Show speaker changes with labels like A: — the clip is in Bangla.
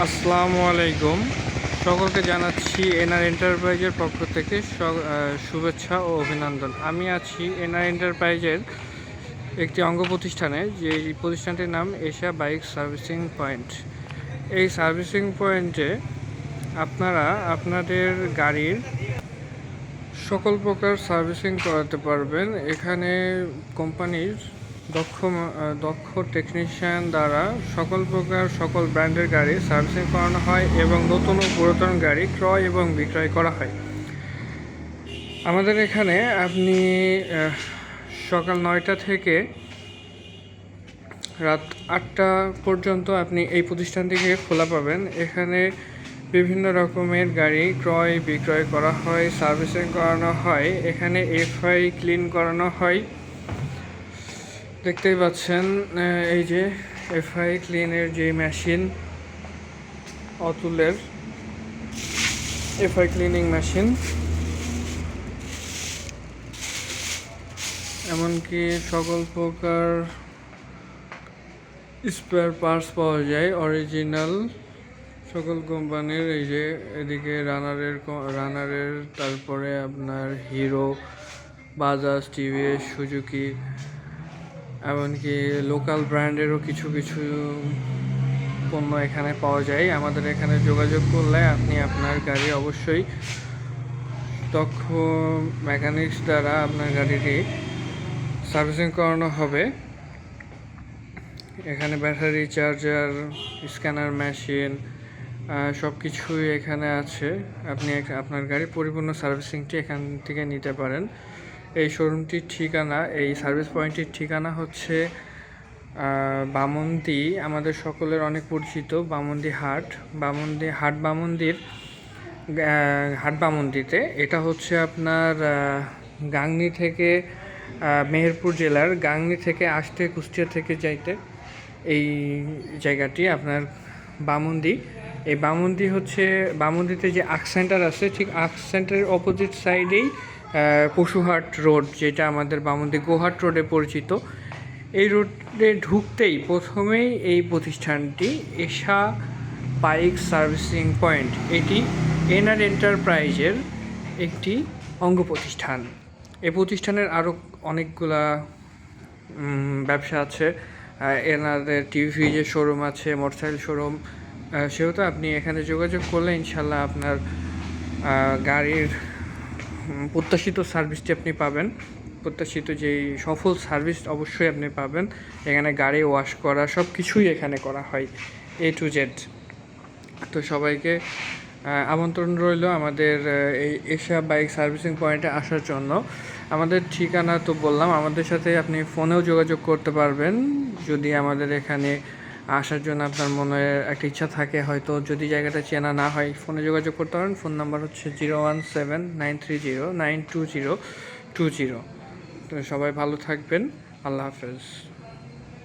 A: আসসালামু আলাইকুম। সকলকে জানাচ্ছি এনআর এন্টারপ্রাইজের পক্ষ থেকে শুভেচ্ছা ও অভিনন্দন। আমি আছি এনআর এন্টারপ্রাইজের একটি অঙ্গ প্রতিষ্ঠানে, যে প্রতিষ্ঠানটির নাম এশিয়া বাইক সার্ভিসিং পয়েন্ট। এই সার্ভিসিং পয়েন্টে আপনারা আপনাদের গাড়ির সকল প্রকার সার্ভিসিং করাতে পারবেন। এখানে কোম্পানির দক্ষ টেকনিশিয়ান দ্বারা সকল ব্র্যান্ডের গাড়ি সার্ভিসিং করানো হয় এবং নতুন ও পুরাতন গাড়ি ক্রয় এবং বিক্রয় করা হয়। আমাদের এখানে আপনি সকাল 9টা থেকে রাত 8টা পর্যন্ত আপনি এই প্রতিষ্ঠানটিকে খোলা পাবেন। এখানে বিভিন্ন রকমের গাড়ি ক্রয় বিক্রয় করা হয়, সার্ভিসিং করানো হয়। এখানে এফআই ক্লিন করানো হয়। দেখতেই পাচ্ছেন এই যে এফআই ক্লিনের যে মেশিন, অতুলের এফআই ক্লিনিং মেশিন, এমনকি সকল প্রকার স্পেয়ার পার্টস পাওয়া যায় অরিজিনাল সকল কোম্পানির। এই যে এদিকে রানারের, তারপরে আপনার হিরো, বাজাজ, টিভিএস, সুজুকি, এমনকি লোকাল ব্র্যান্ডেরও কিছু পণ্য এখানে পাওয়া যায়। আমাদের এখানে যোগাযোগ করলে আপনি আপনার গাড়ি অবশ্যই দক্ষ মেকানিক্স দ্বারা আপনার গাড়িটি সার্ভিসিং করানো হবে। এখানে ব্যাটারি, চার্জার, স্ক্যানার মেশিন সব কিছুই এখানে আছে। আপনি আপনার গাড়ির পরিপূর্ণ সার্ভিসিংটি এখান থেকে নিতে পারেন। এই শোরুমটির ঠিকানা, এই সার্ভিস পয়েন্টটির ঠিকানা হচ্ছে বামন্দি, আমাদের সকলের অনেক পরিচিত বামন্দি হাট। বামন্দিতে এটা হচ্ছে আপনার গাংনী থেকে, মেহেরপুর জেলার গাংনী থেকে আসতে, কুষ্টিয়া থেকে যাইতে এই জায়গাটি আপনার বামন্দি। এই বামন্দিতে যে আর্ক সেন্টার আছে, ঠিক আর্ক সেন্টারের অপোজিট সাইডেই পশুহাট রোড, যেটা আমাদের বামন্দি গোহাট রোডে পরিচিত। এই রোডে ঢুকতেই প্রথমেই এই প্রতিষ্ঠানটি এশা বাইক সার্ভিসিং পয়েন্ট। এটি এনআর এন্টারপ্রাইজের একটি অঙ্গ প্রতিষ্ঠান। এই প্রতিষ্ঠানের আরও অনেকগুলা ব্যবসা আছে। এনাদের টিভি ফ্রিজের শোরুম আছে, মোটরসাইকেল শোরুম। সেহেতু আপনি এখানে যোগাযোগ করলে ইনশাল্লাহ আপনার গাড়ির প্রত্যাশিত সার্ভিসটি আপনি পাবেন। প্রত্যাশিত যেই সফল সার্ভিস অবশ্যই আপনি পাবেন। এখানে গাড়ি ওয়াশ করা সব কিছুই এখানে করা হয়, A to Z। তো সবাইকে আমন্ত্রণ রইল আমাদের এই এশিয়া বাইক সার্ভিসিং পয়েন্টে আসার জন্য। আমাদের ঠিকানা তো বললাম, আমাদের সাথে আপনি ফোনেও যোগাযোগ করতে পারবেন যদি আমাদের এখানে আসার জন্য আপনার মনে একটা ইচ্ছা থাকে। হয়তো যদি জায়গাটা চেনা না হয়, ফোনে যোগাযোগ করতে পারেন। ফোন নাম্বার হচ্ছে 01793092020। তো সবাই ভালো থাকবেন। আল্লাহ হাফেজ।